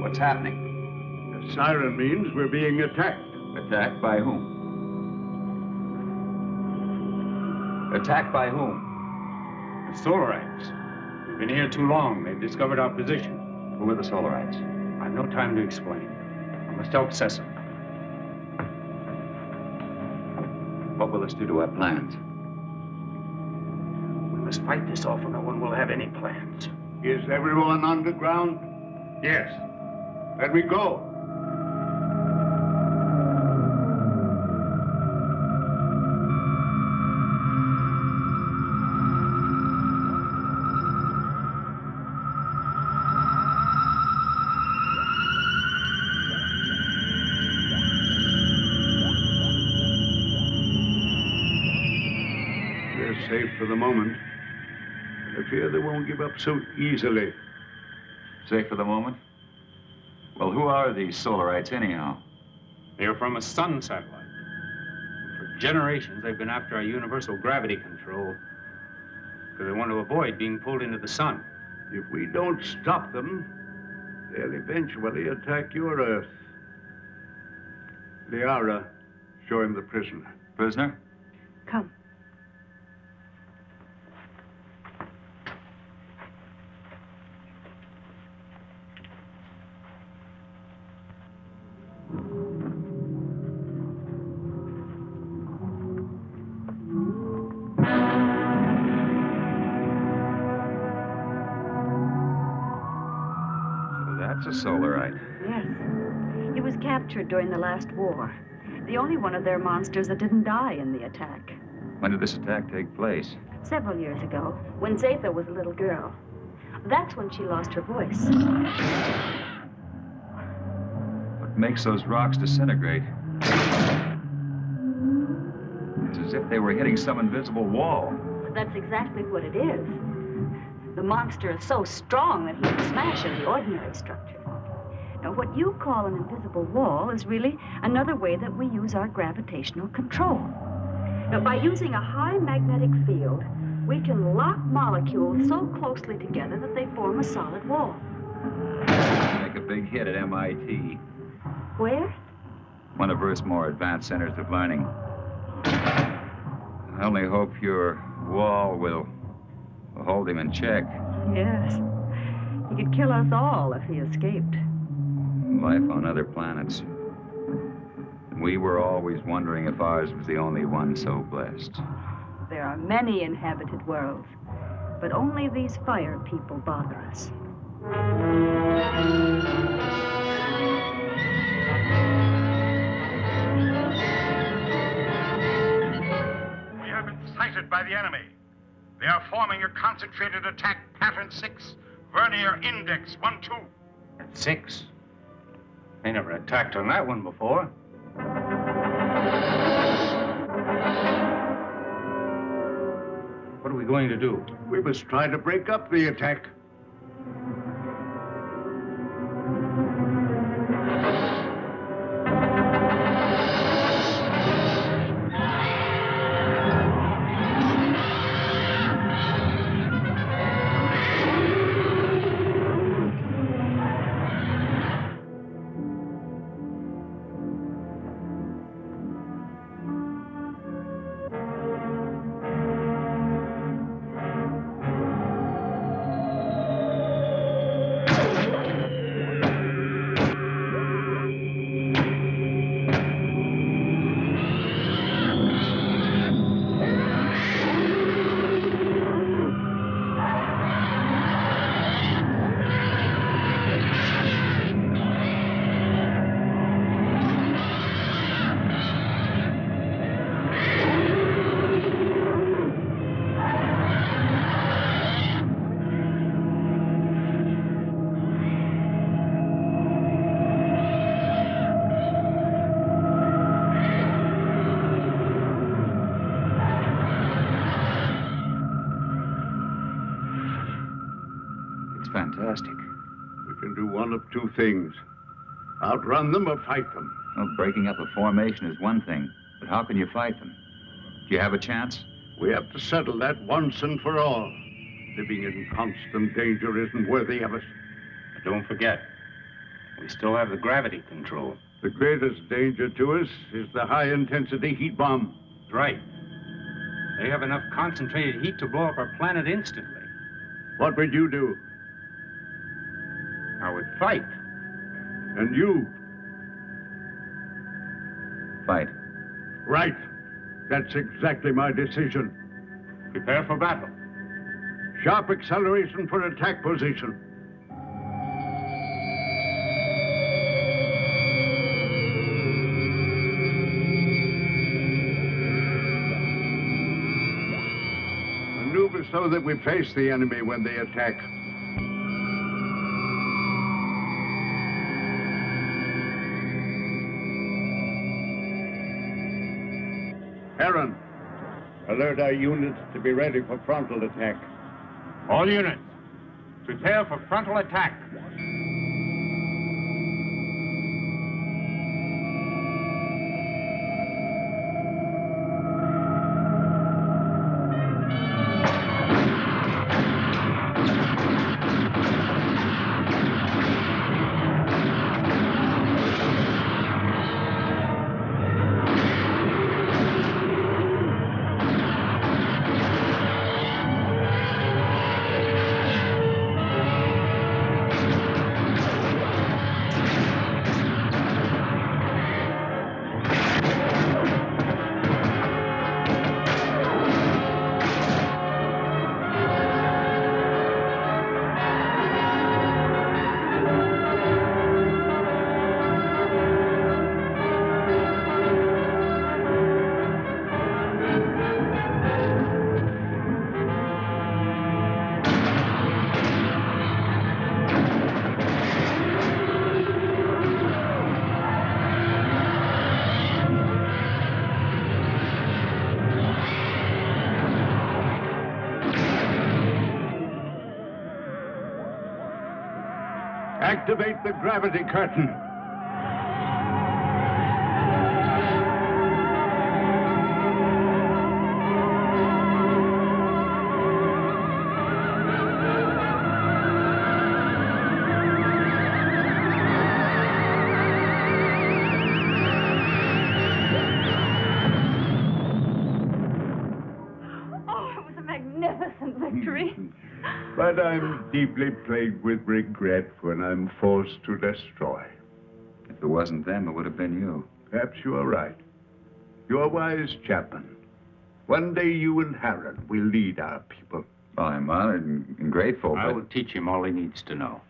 What's happening? The siren means we're being attacked. Attacked by whom? Attacked by whom? The Solarites. We've been here too long. They've discovered our position. Who are the Solarites? I've no time to explain. I must help Sesame. What will this do to our plans? We must fight this off or no one will have any plans. Is everyone underground? Yes. Let me go. won't give up so easily. Safe for the moment? Well, who are these Solarites, anyhow? They're from a sun satellite. For generations, they've been after our universal gravity control because they want to avoid being pulled into the sun. If we don't stop them, they'll eventually attack your Earth. Liara, show him the prisoner. Prisoner? Come. That's a Solarite. Yes. He was captured during the last war. The only one of their monsters that didn't die in the attack. When did this attack take place? Several years ago, when Zatha was a little girl. That's when she lost her voice. What makes those rocks disintegrate? It's as if they were hitting some invisible wall. That's exactly what it is. The monster is so strong that he can smash any ordinary structure. Now, what you call an invisible wall is really another way that we use our gravitational control. Now, by using a high magnetic field, we can lock molecules so closely together that they form a solid wall. Make a big hit at MIT. Where? One of Earth's more advanced centers of learning. I only hope your wall will hold him in check. Yes. He could kill us all if he escaped. Life on other planets. We were always wondering if ours was the only one so blessed. There are many inhabited worlds, but only these fire people bother us. We have been sighted by the enemy. They are forming a concentrated attack pattern 6, vernier index 1-2. That's 6. They never attacked on that one before. What are we going to do? We must try to break up the attack. Fantastic. We can do one of two things. Outrun them or fight them. Well, breaking up a formation is one thing, but how can you fight them? Do you have a chance? We have to settle that once and for all. Living in constant danger isn't worthy of us. But don't forget, we still have the gravity control. The greatest danger to us is the high-intensity heat bomb. That's right. They have enough concentrated heat to blow up our planet instantly. What would you do? I would fight. And you? Fight. Right. That's exactly my decision. Prepare for battle. Sharp acceleration for attack position. Maneuver so that we face the enemy when they attack. Aaron, alert our units to be ready for frontal attack. All units, Prepare for frontal attack. Activate the gravity curtain. Oh, it was a magnificent victory. But I'm deeply plagued with regret when I'm forced to destroy. If it wasn't them, it would have been you. Perhaps you are right. You're a wise chaplain. One day you and Harold will lead our people. Well, I'm honored and grateful, I but... will teach him all he needs to know.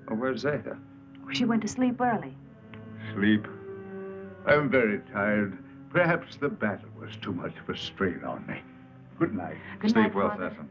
Oh, where's Zeta? She went to sleep early. Sleep. I'm very tired. Perhaps the battle was too much of a strain on me. Good night. Good Sleep night, well, Father. Cecil.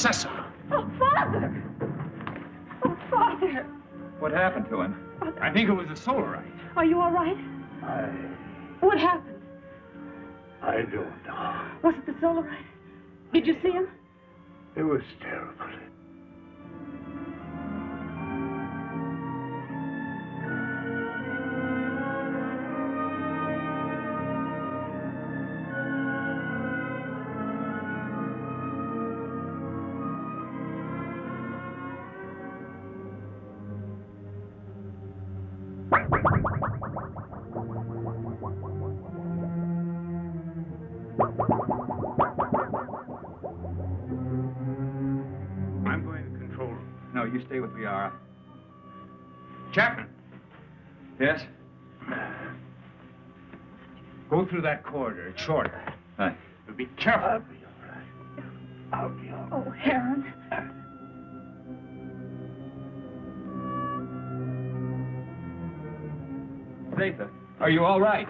Cecil. Oh, Father! Oh, Father! What happened to him? I think it was a solarite. Are you all right? What happened? I don't know. Was it the solarite? Did you see him? It was terrible. I'm going to the control room. No, you stay with Liara. Chapman, Yes? go through that corridor. It's shorter. Hi. But be careful. I'll be all right. I'll be all right. Oh, Heron. Zatha, are you all right?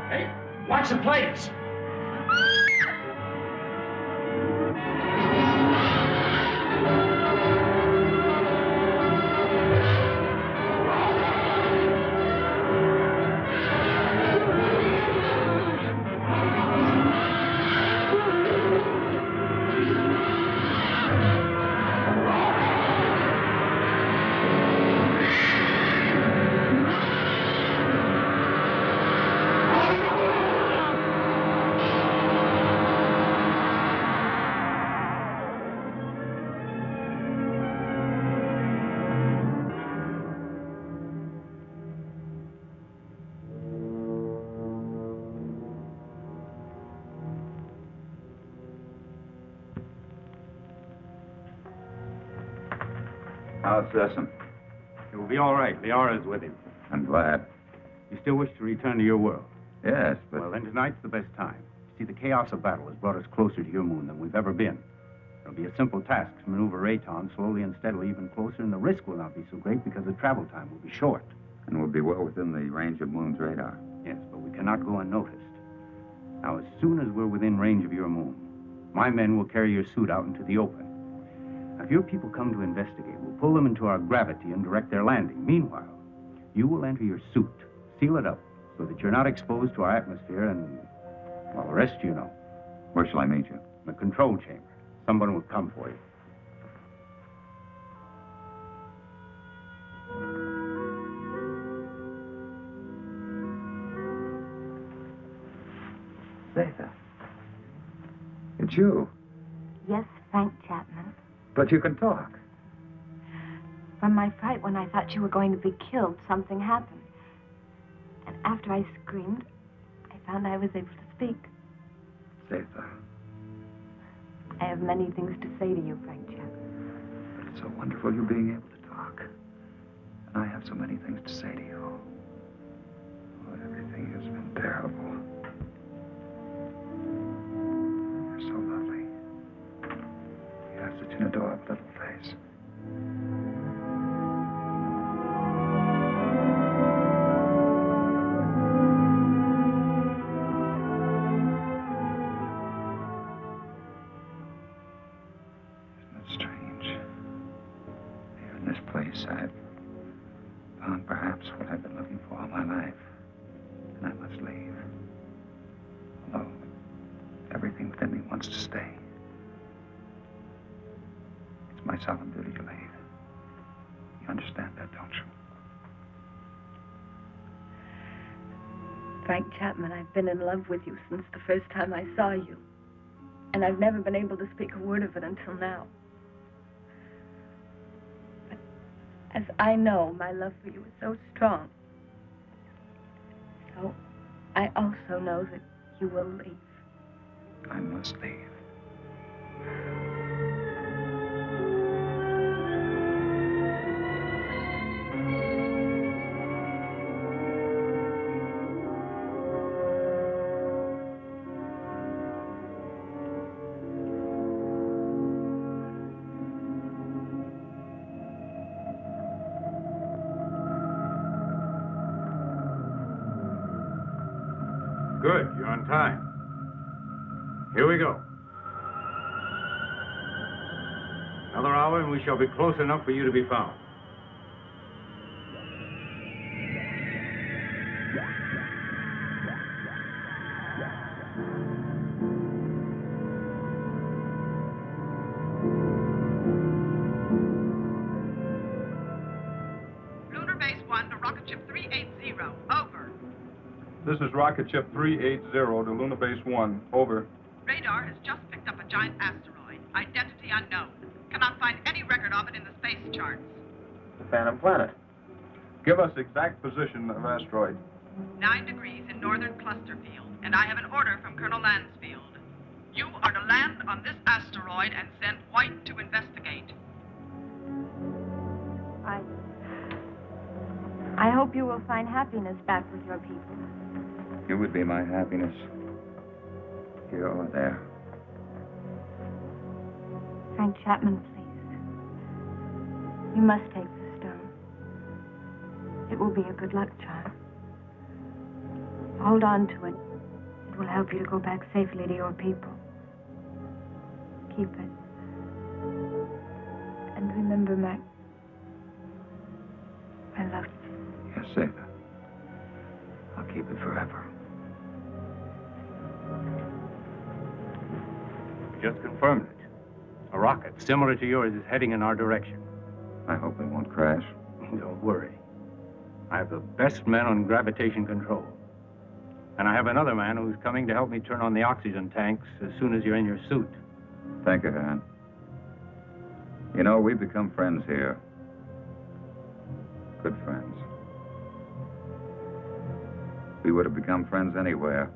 Hey, watch the plates. How's Sessom? He will be all right. Liara's with him. I'm glad. You still wish to return to your world? Yes, but... Well, then tonight's the best time. See, the chaos of battle has brought us closer to your moon than we've ever been. It'll be a simple task to maneuver Rayton slowly and steadily even closer, and the risk will not be so great because the travel time will be short. And we'll be well within the range of Moon's radar. Yes, but we cannot go unnoticed. Now, as soon as we're within range of your moon, my men will carry your suit out into the open. Now, if your people come to investigate, we'll pull them into our gravity and direct their landing. Meanwhile, you will enter your suit, seal it up, so that you're not exposed to our atmosphere, and, well, the rest you know. Where shall I meet you? In the control chamber. Someone will come for you. Zatha. It's you. Yes, Frank Chapman. But you can talk. From my fright when I thought you were going to be killed, something happened. And after I screamed, I found I was able to speak. Zatha. I have many things to say to you, Frank Chapman. But it's so wonderful you being able to talk. And I have so many things to say to you. Oh, everything has been terrible. You're so lovely. You have such an adorable little face. I've found perhaps what I've been looking for all my life. And I must leave. Although everything within me wants to stay. It's my solemn duty to leave. You understand that, don't you? Frank Chapman, I've been in love with you since the first time I saw you. And I've never been able to speak a word of it until now. As I know, my love for you is so strong. So, I also know that you will leave. I must leave. Good, you're on time. Here we go. Another hour and we shall be close enough for you to be found. Lunar Base 1 to Rocket Ship 380. Over. This is Rocket Ship 380 to Lunar Base 1. Over. Radar has just picked up a giant asteroid. Identity unknown. Cannot find any record of it in the space charts. The Phantom Planet. Give us exact position of asteroid. 9 degrees in northern cluster field, and I have an order from Colonel Lansfield. You are to land on this asteroid and send White to investigate. I hope you will find happiness back with your people. You would be my happiness. Here or there. Frank Chapman, please. You must take the stone. It will be a good luck charm. Hold on to it. It will help you to go back safely to your people. Keep it. And remember I love you. Yes, Zeta. I'll keep it forever. We just confirmed it. A rocket similar to yours is heading in our direction. I hope it won't crash. Don't worry. I have the best men on gravitation control. And I have another man who's coming to help me turn on the oxygen tanks as soon as you're in your suit. Thank you, Han. You know, we've become friends here. Good friends. We would have become friends anywhere.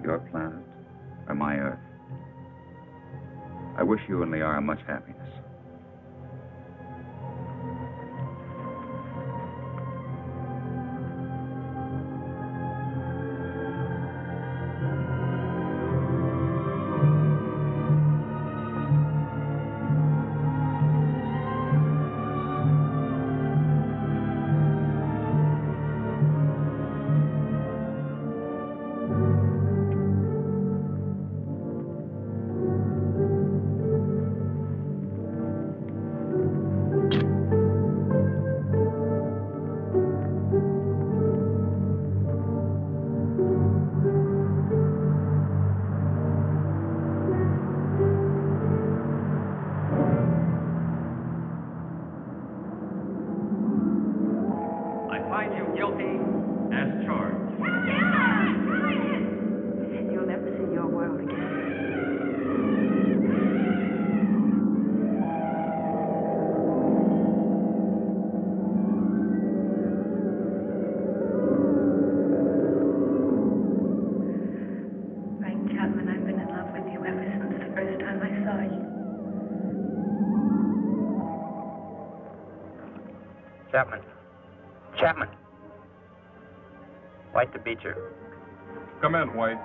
Your planet or my Earth. I wish you and Liara much happiness. Chapman. White to Beecher. Come in, White.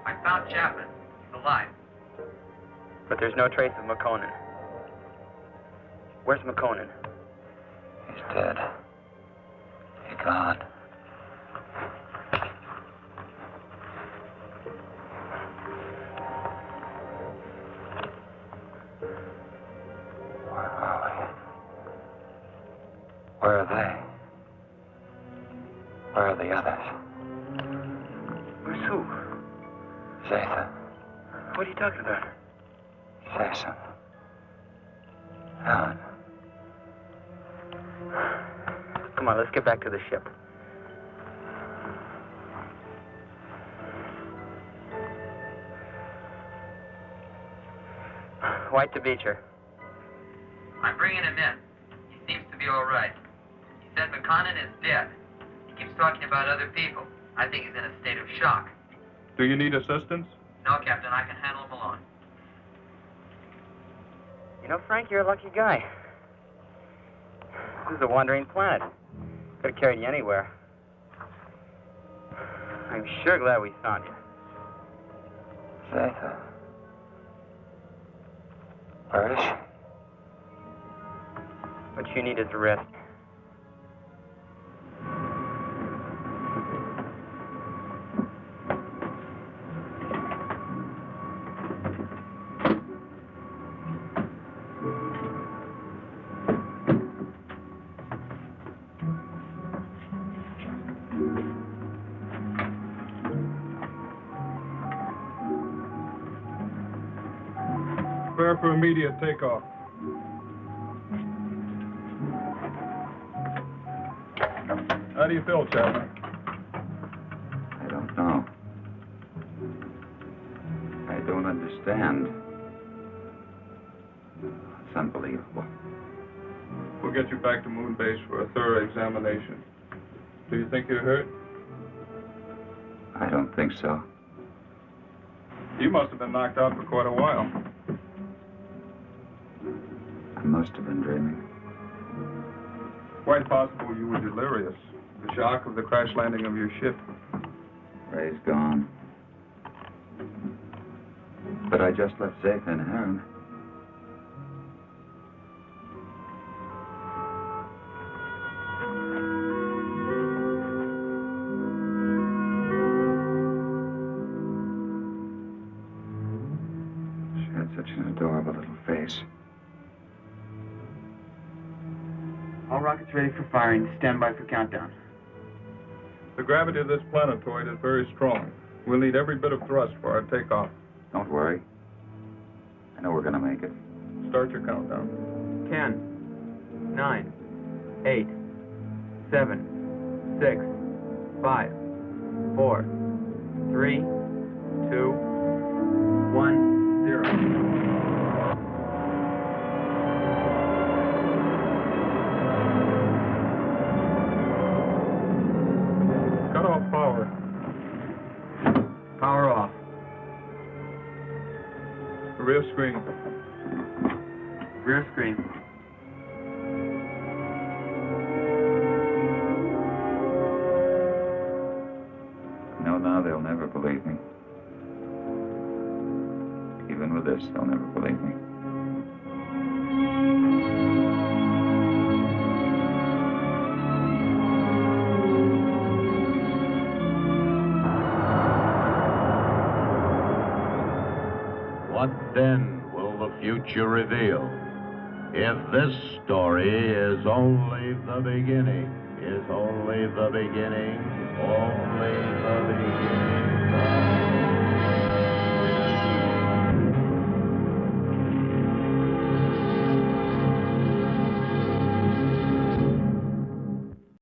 I found Chapman. He's alive. But there's no trace of McConan. Where's McConan? He's dead. He's gone. Where are we? Where are they? Where are the others? Where's who? Zeta. What are you talking about? Say something. Helen. Come on, let's get back to the ship. White to Beecher. I'm bringing him in. He seems to be all right. He said McConan is dead. He keeps talking about other people. I think he's in a state of shock. Do you need assistance? No, Captain, I can handle him alone. You know, Frank, you're a lucky guy. This is a wandering planet. Could have carried you anywhere. I'm sure glad we found you. Zeta. Where is she? What you need is a rest. for immediate takeoff. How do you feel, Chapman? I don't know. I don't understand. It's unbelievable. We'll get you back to Moon Base for a thorough examination. Do you think you're hurt? I don't think so. You must have been knocked out for quite a while. I must have been dreaming. Quite possible you were delirious. The shock of the crash landing of your ship. Ray's gone. But I just left Zeta and Heron. She had such an adorable little face. All rockets ready for firing. Stand by for countdown. The gravity of this planetoid is very strong. We'll need every bit of thrust for our takeoff. Don't worry. I know we're gonna make it. Start your countdown. 10, 9, 8, 7, 6, 5, 4, 3, 2, 1, 0. Power. Power off. Rear screen. Rear screen. No, now they'll never believe me. Even with this, they'll never believe me. What then will the future reveal? If this story is only the beginning, only the beginning.